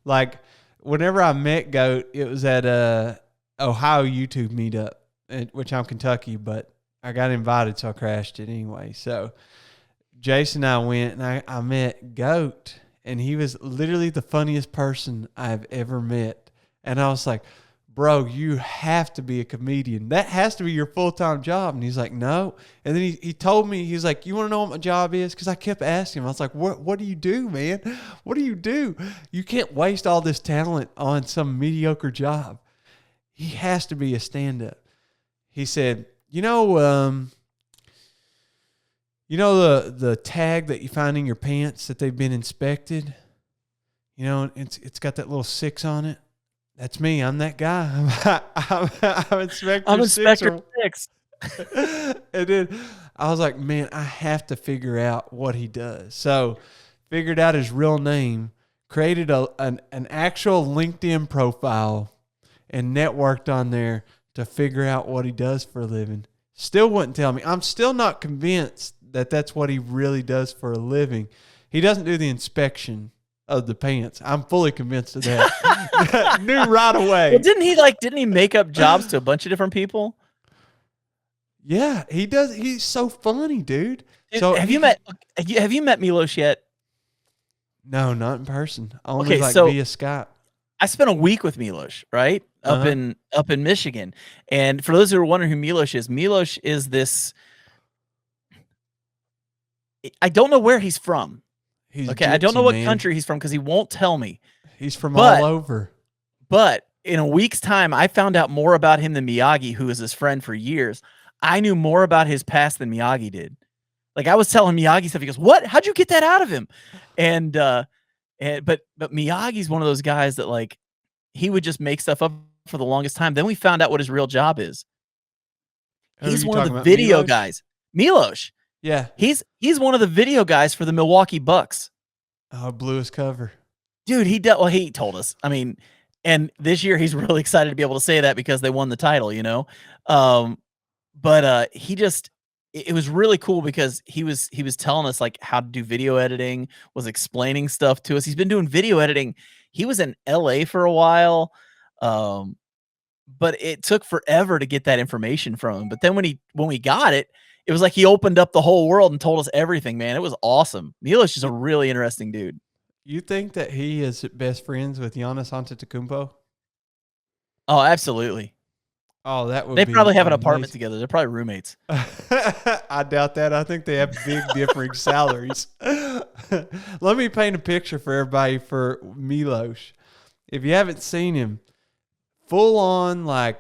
Like whenever I met Goat, it was at a Ohio YouTube meetup, which I'm Kentucky, but I got invited, so I crashed it anyway. So Jason and I went, and I met Goat, and he was literally the funniest person I've ever met. And I was like, bro, you have to be a comedian. That has to be your full-time job. And he's like, no. And then he told me, he was like, you want to know what my job is? Because I kept asking him. I was like, what do you do, man? What do you do? You can't waste all this talent on some mediocre job. He has to be a stand-up. He said, the tag that you find in your pants that they've been inspected? It's got that little 6 on it. That's me. I'm that guy. I'm Inspector I'm Six. Inspector Six. And then I was like, man, I have to figure out what he does. So figured out his real name, created an actual LinkedIn profile, and networked on there to figure out what he does for a living. Still wouldn't tell me. I'm still not convinced that that's what he really does for a living. He doesn't do the inspection of the pants. I'm fully convinced of that. Knew right away. Well, didn't he make up jobs to a bunch of different people? Yeah, he does. He's so funny, dude. Dude, So have you met Milos yet? No, not in person. Only Okay, like so via Skype. I spent a week with Milos, right? Up in Michigan. And for those who are wondering who Milos is this, I don't know where he's from. He's Okay, I don't gypsy, know what man. country he's from because he won't tell me. He's from But all over. But in a week's time, I found out more about him than Miyagi, who was his friend for years. I knew more about his past than Miyagi did. Like I was telling Miyagi stuff. He goes, "What? How'd you get that out of him?" But Miyagi's one of those guys that like he would just make stuff up for the longest time. Then we found out what his real job is. Who are He's you one of talking the about, video Milos? guys. Milos. Yeah. He's one of the video guys for the Milwaukee Bucks. Oh, blew his cover. Dude, he told us. I mean, and this year he's really excited to be able to say that because they won the title, But it was really cool because he was telling us like how to do video editing, was explaining stuff to us. He's been doing video editing. He was in LA for a while. But it took forever to get that information from him. But then when we got it, it was like he opened up the whole world and told us everything, man. It was awesome. Milos is a really interesting dude. You think that he is best friends with Giannis Antetokounmpo? Oh, absolutely. Oh, that would They be probably have an apartment amazing. together. They're probably roommates. I doubt that. I think they have big differing salaries. Let me paint a picture for everybody for Milos. If you haven't seen him, full on, like,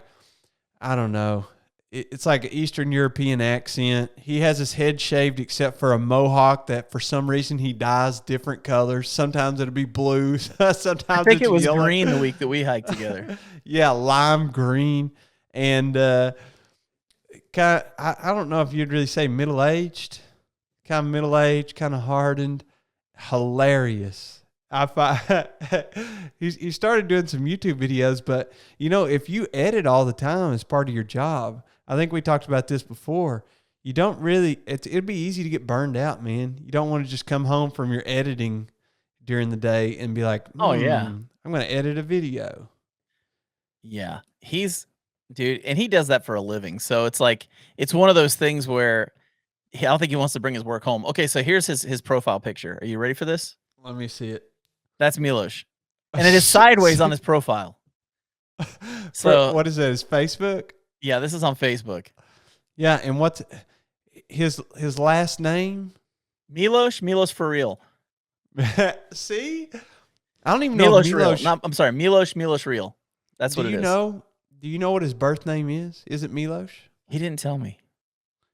I don't know. It's like an Eastern European accent. He has his head shaved except for a mohawk that for some reason he dyes different colors. Sometimes it'll be blue. Sometimes I think it's it was yellow. green the week that we hiked together. Yeah, lime green. And kind of, I don't know if you'd really say middle-aged. Kind of middle-aged, kind of hardened. Hilarious. He started doing some YouTube videos, but if you edit all the time as part of your job, I think we talked about this before. You don't really. It'd be easy to get burned out, man. You don't want to just come home from your editing during the day and be like, Oh, yeah. I'm going to edit a video. Yeah. Dude, and he does that for a living. So it's like it's one of those things where I don't think he wants to bring his work home. Okay, so here's his profile picture. Are you ready for this? Let me see it. That's Milos. And it is sideways on his profile. For, So what is that? His Facebook? yeah, this is on Facebook. Yeah, and what's his last name? Milos for real. See, I don't even know if Milos real. Milos. No, I'm sorry, Milos real. That's what it is. Do you know what his birth name is? Is it Milos? He didn't tell me.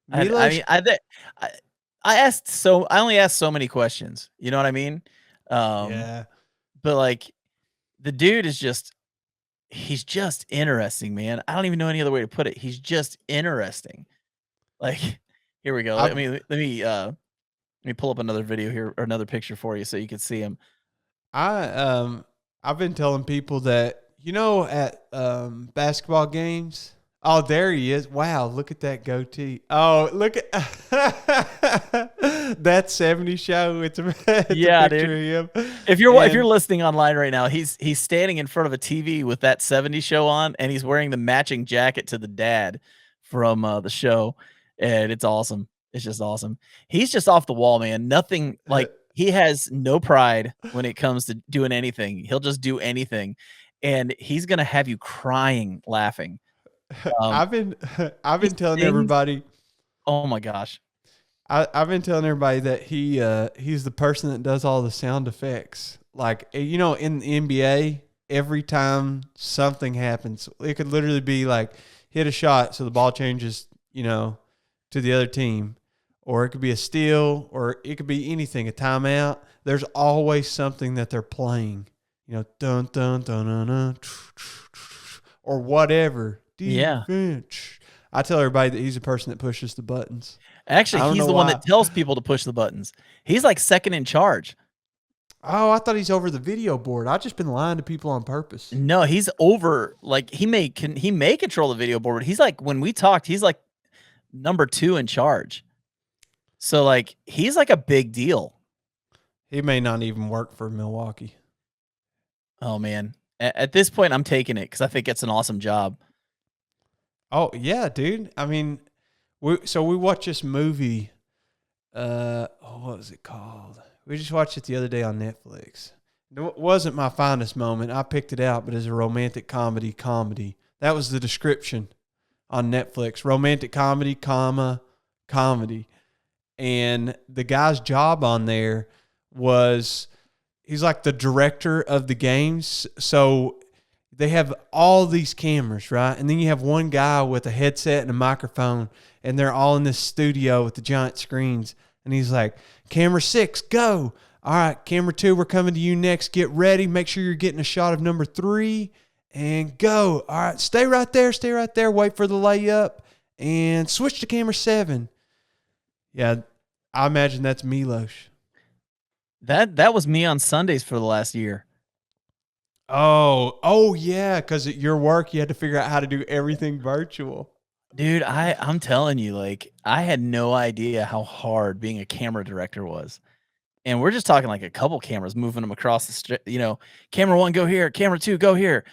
Milos. I mean, I only asked so many questions. You know what I mean? Yeah. But like, the dude is he's just interesting, man. I don't even know any other way to put it. He's just interesting. Like, here we go. Let me pull up another video here or another picture for you so you can see him. I've been telling people that at basketball games. Oh, there he is! Wow, look at that goatee. Oh, look at that '70s show. It's a Yeah, picture dude. of him. If you're listening online right now, he's standing in front of a TV with that '70s show on, and he's wearing the matching jacket to the dad from the show, and it's awesome. It's just awesome. He's just off the wall, man. Nothing like he has no pride when it comes to doing anything. He'll just do anything, and he's gonna have you crying laughing. I've been He telling sings. everybody. Oh my gosh. I've been telling everybody that he's the person that does all the sound effects. Like, in the NBA, every time something happens, it could literally be like hit a shot so the ball changes, to the other team, or it could be a steal, or it could be anything, a timeout. There's always something that they're playing, dun dun dun dun dun, or whatever. Yeah. Defense. I tell everybody that he's the person that pushes the buttons. Actually, he's the one that tells people to push the buttons. He's like second in charge. Oh, I thought he's over the video board. I've just been lying to people on purpose. No, he's over. Like he may control the video board. But he's like when we talked, he's like number 2 in charge. So like he's like a big deal. He may not even work for Milwaukee. Oh man, at this point, I'm taking it because I think it's an awesome job. Oh yeah, dude. I mean, we watched this movie. What was it called? We just watched it the other day on Netflix. It wasn't my finest moment. I picked it out, but it's a romantic comedy. That was the description on Netflix. Romantic comedy, comedy. And the guy's job on there was he's like the director of the games. So they have all these cameras, right? And then you have one guy with a headset and a microphone, and they're all in this studio with the giant screens. And he's like, camera 6, go. All right, camera 2, we're coming to you next. Get ready. Make sure you're getting a shot of number 3 and go. All right, stay right there. Wait for the layup and switch to camera 7. Yeah, I imagine that's Milos. That was me on Sundays for the last year. Oh yeah, because at your work you had to figure out how to do everything virtual. Dude, I'm telling you, like, I had no idea how hard being a camera director was. And we're just talking like a couple cameras moving them across the street, camera 1, go here, camera 2, go here.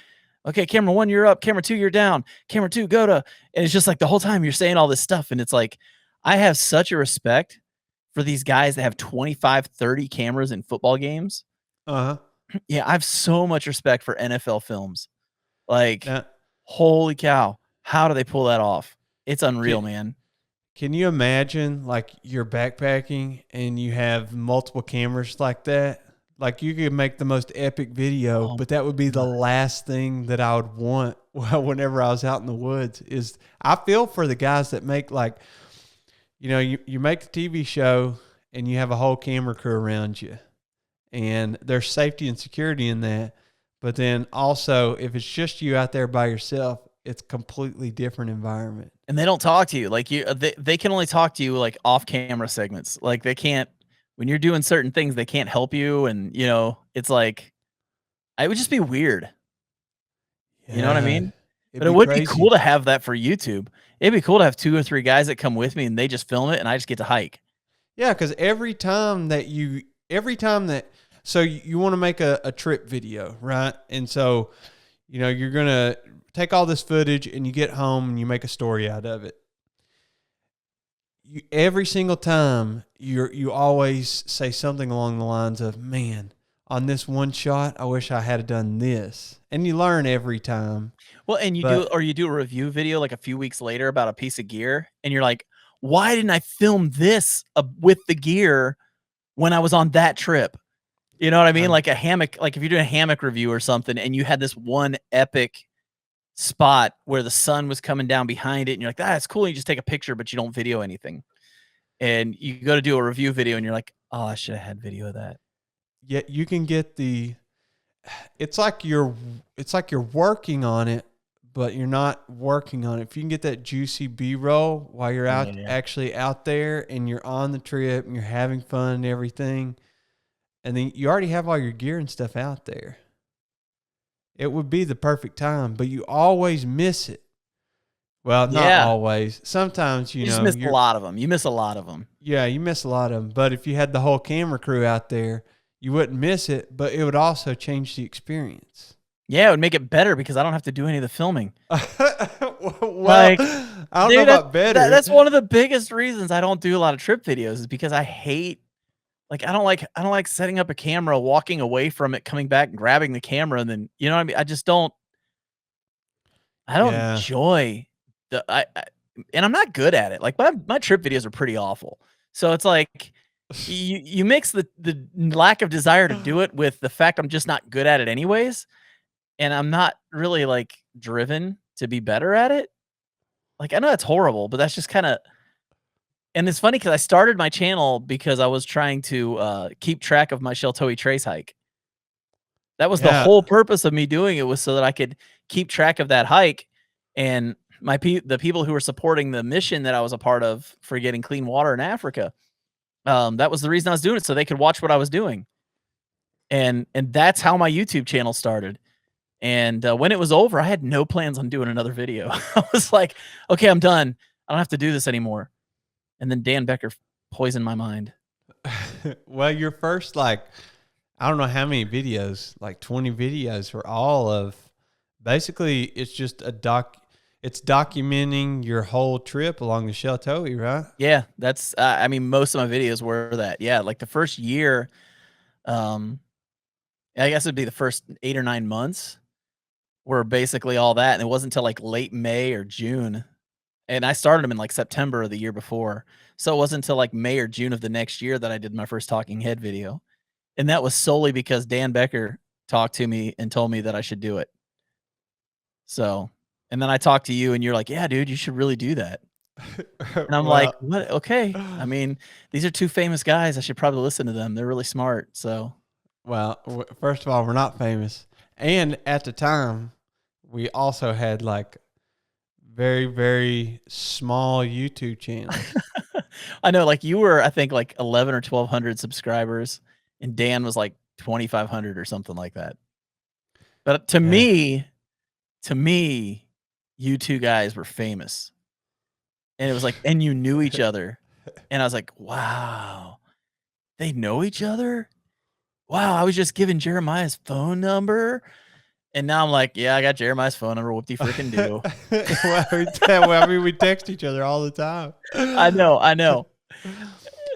Okay, camera 1, you're up, camera 2, you're down, camera 2, go to, and it's just like the whole time you're saying all this stuff. And it's like, I have such a respect for these guys that have 25, 30 cameras in football games. Uh-huh. Yeah, I have so much respect for NFL films. Like, Yeah. holy cow. How do they pull that off? It's unreal, man. Can you imagine like you're backpacking and you have multiple cameras like that? Like you could make the most epic video, but that would be the last thing that I would want whenever I was out in the woods. Is I feel for the guys that make like, you make the TV show and you have a whole camera crew around you, and there's safety and security in that. But then also, if it's just you out there by yourself, it's a completely different environment. And they don't talk to you. Like they can only talk to you like off camera segments. Like they can't, when you're doing certain things, they can't help you. And it's like, it would just be weird. You know what I mean? It'd But it be would be cool crazy. to have that for YouTube. It'd be cool to have 2 or 3 guys that come with me and they just film it and I just get to hike. Yeah, because every time that, so you want to make a trip video, right? And so, you're going to take all this footage and you get home and you make a story out of it. Every single time you always say something along the lines of, man, on this one shot, I wish I had done this. And you learn every time. Well, and But you do a review video like a few weeks later about a piece of gear and you're like, "Why didn't I film this, with the gear when I was on that trip?" You know what I mean? I'm Like a hammock, like if you're doing a hammock review or something and you had this one epic spot where the sun was coming down behind it and you're like, "Ah, it's cool." You just take a picture, but you don't video anything. And you go to do a review video and you're like, "Oh, I should have had video of that." Yet you can get it's like you're working on it, but you're not working on it. If you can get that juicy B-roll while you're Yeah. actually out there and you're on the trip and you're having fun and everything, and then you already have all your gear and stuff out there, it would be the perfect time, but you always miss it. Well, not Yeah. always. Sometimes, You just miss a you're lot of them. You miss a lot of them. yeah, you miss a lot of them. But if you had the whole camera crew out there, you wouldn't miss it, but it would also change the experience. Yeah, it would make it better because I don't have to do any of the filming. Well, Like, I don't know dude, about better. that's one of the biggest reasons I don't do a lot of trip videos is because I hate like, I don't like setting up a camera, walking away from it, coming back and grabbing the camera, and then you know what I mean? I don't Yeah. enjoy I and I'm not good at it. Like, my trip videos are pretty awful. So it's like, you mix the lack of desire to do it with the fact I'm just not good at it anyways, and I'm not really, like, driven to be better at it. Like, I know that's horrible, but that's just kinda and it's funny because I started my channel because I was trying to, keep track of my Sheltowee Trace hike. That was the Yeah. whole purpose of me doing it was so that I could keep track of that hike, and the people who were supporting the mission that I was a part of for getting clean water in Africa, that was the reason I was doing it, so they could watch what I was doing, and that's how my YouTube channel started, and, when it was over, I had no plans on doing another video. I was like, "Okay, I'm done. I don't have to do this anymore." And then Dan Becker poisoned my mind. Well, your first, like, I don't know how many videos, like 20 videos, were all of basically it's just it's documenting your whole trip along the Sheltowee, right? Yeah, that's I mean, most of my videos were that. Yeah, like the first year, um, I guess it'd be the first 8 or 9 months were basically all that, and it wasn't until, like, late May or June, and I started them in, like, September of the year before, so it wasn't until, like, May or June of the next year that I did my first talking head video, and that was solely because Dan Becker talked to me and told me that I should do it. So and then I talked to you and you're like, "Yeah, dude, you should really do that." And I'm like, Well, "What? Okay. I mean, these are 2 famous guys. I should probably listen to them. They're really smart." So, first of all, we're not famous, and at the time, we also had like very, very small YouTube channels. I know, like, you were, I think, like, 11 or 1,200 subscribers, and Dan was, like, 2,500 or something like that. But Yeah. to me, you 2 guys were famous, and it was like and you knew each other, and I was like, "Wow, they know each other? Wow, I was just giving Jeremiah's phone number." And now I'm like, "Yeah, I got Jeremiah's phone number, whoop de freaking do." Well, I mean, we text each other all the time. I know.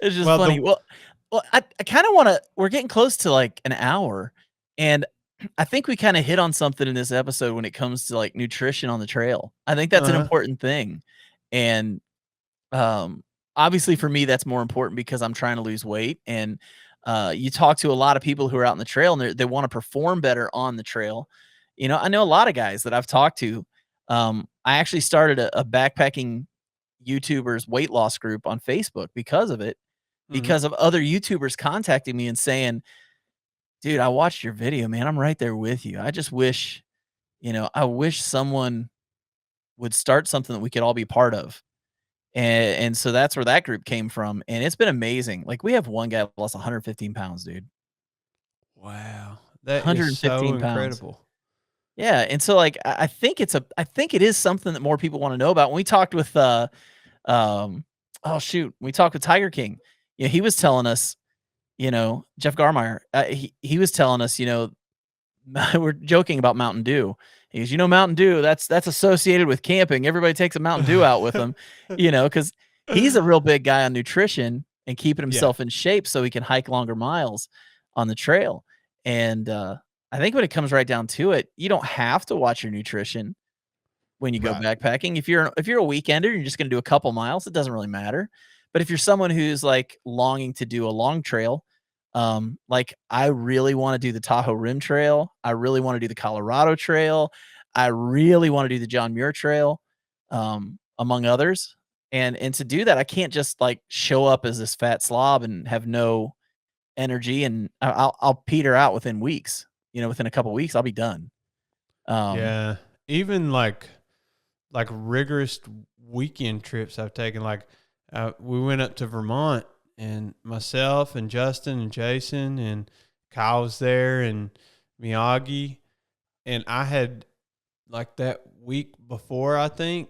It's just Well, funny. the Well, I kinda wanna we're getting close to, like, an hour, and I think we kinda hit on something in this episode when it comes to, like, nutrition on the trail. I think that's an uh important thing, and, um, obviously, for me, that's more important because I'm trying to lose weight, and, you talk to a lot of people who are out on the trail, and they wanna perform better on the trail. You know, I know a lot of guys that I've talked to. I actually started a backpacking YouTubers weight loss group on Facebook because of it, mhm. because of other YouTubers contacting me and saying, "Dude, I watched your video, man. I'm right there with you. I just wish, I wish someone would start something that we could all be part of." And so that's where that group came from, and it's been amazing. Like, we have one guy that lost 115 pounds, dude. Wow, that is 115 so pounds. incredible. Yeah, and so, like, I think it is something that more people wanna know about. When we talked with, oh, shoot, we talked with Tiger King. Yeah, he was telling us, Jeff Garmire, he was telling us, we're joking about Mountain Dew. He goes, Mountain Dew, that's associated with camping. Everybody takes a Mountain Dew out with them, because he's a real big guy on nutrition and keeping Yeah, himself in shape so he can hike longer miles on the trail. And, I think when it comes right down to it, you don't have to watch your nutrition when you go right. backpacking. If you're a weekender, you're just gonna do a couple miles, it doesn't really matter. But if you're someone who's, like, longing to do a long trail, like, I really wanna do the Tahoe Rim Trail, I really wanna do the Colorado Trail, I really wanna do the John Muir Trail, among others, and to do that, I can't just, like, show up as this fat slob and have no energy, and I'll peter out within weeks, within a couple weeks, I'll be done. Um Yeah. Even like rigorous weekend trips I've taken. Like we went up to Vermont, and myself and Justin and Jason and Kyle was there and Miyagi, and I had like that week before, I think,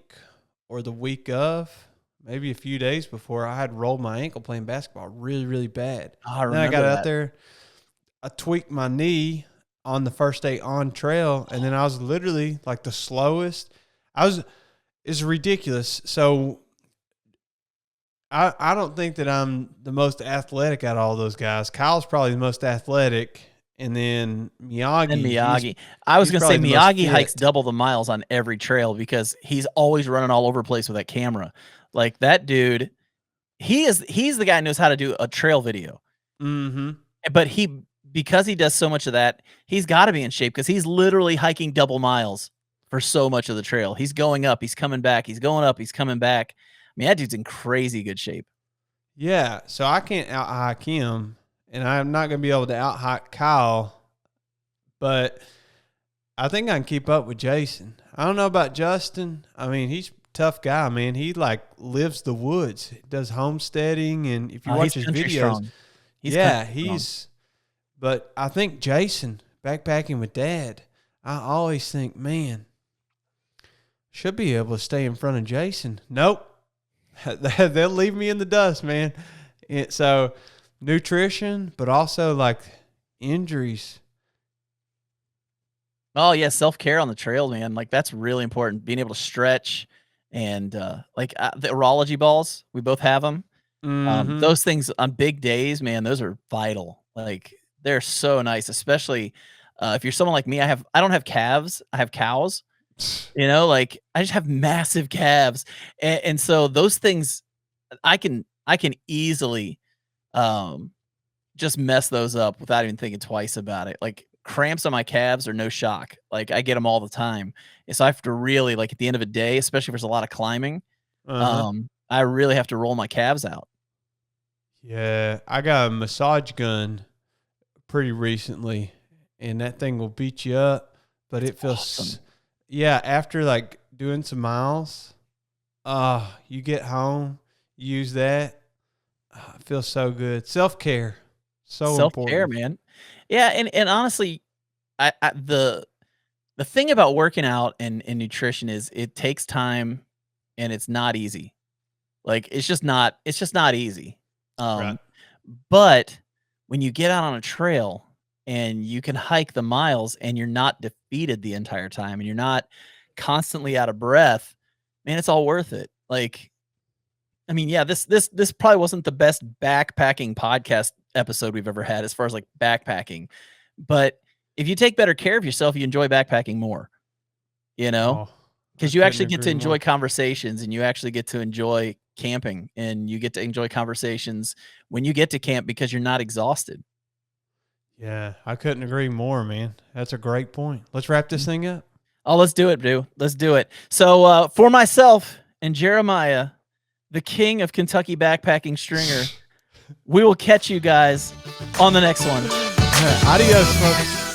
or the week of, maybe a few days before, I had rolled my ankle playing basketball really, really bad. I Then I got remember out that. there, I tweaked my knee on the first day on trail, and then I was literally like the slowest. I was It's ridiculous. So I don't think that I'm the most athletic out of all those guys. Kyle's probably the most athletic, and then And Miyagi, Miyagi. I was he's gonna say probably the most Miyagi hikes fit. double the miles on every trail because he's always running all over the place with that camera. Like, that dude, he's the guy who knows how to do a trail video. Mm-hmm. But because he does so much of that, he's gotta be in shape because he's literally hiking double miles for so much of the trail. He's going up, he's coming back, he's going up, he's coming back. I mean, that dude's in crazy good shape. Yeah, so I can't out hike him, and I'm not going to be able to out hike Kyle, but I think I can keep up with Jason. I don't know about Justin. I mean, he's a tough guy, man. He like lives the woods, does homesteading, and if you He's watch his country videos, strong. He's yeah, country strong. he's. But I think Jason backpacking with Dad. I always think, man, should be able to stay in front of Jason. Nope, they'll leave me in the dust, man. So nutrition, but also like injuries. Oh, yeah, self-care on the trail, man, like, that's really important, being able to stretch and, the urology balls, we both have them. Mm-hmm. Those things on big days, man, those are vital, like, they're so nice, especially, if you're someone like me, I don't have calves, I have cows, like, I just have massive calves, and so those things, I can easily, um just mess those up without even thinking twice about it. Like, cramps on my calves are no shock. Like, I get them all the time. And so I have to really, like, at the end of a day, especially if there's a lot of climbing, Uh-huh. I really have to roll my calves out. Yeah, I got a massage gun pretty recently, and that thing will beat you up, but it feels, Awesome. yeah, after like doing some miles, you get home, you use that, it feels so good. Self-care, so Self-care, important. man. Yeah, and honestly, the thing about working out and nutrition is it takes time and it's not easy. Like, it's just not easy. Right. Um, but when you get out on a trail and you can hike the miles and you're not defeated the entire time and you're not constantly out of breath, man, it's all worth it. Like, I mean, yeah, this probably wasn't the best backpacking podcast episode we've ever had as far as, like, backpacking, but if you take better care of yourself, you enjoy backpacking more, you know? Oh, I Because you couldn't actually get to agree enjoy more. conversations, and you actually get to enjoy camping, and you get to enjoy conversations when you get to camp because you're not exhausted. Yeah, I couldn't agree more, man. That's a great point. Let's wrap this Mm. thing up. Oh, let's do it, dude. Let's do it. So, for myself and Jeremiah, the king of Kentucky backpacking stringer, we will catch you guys on the next one. Adios, folks.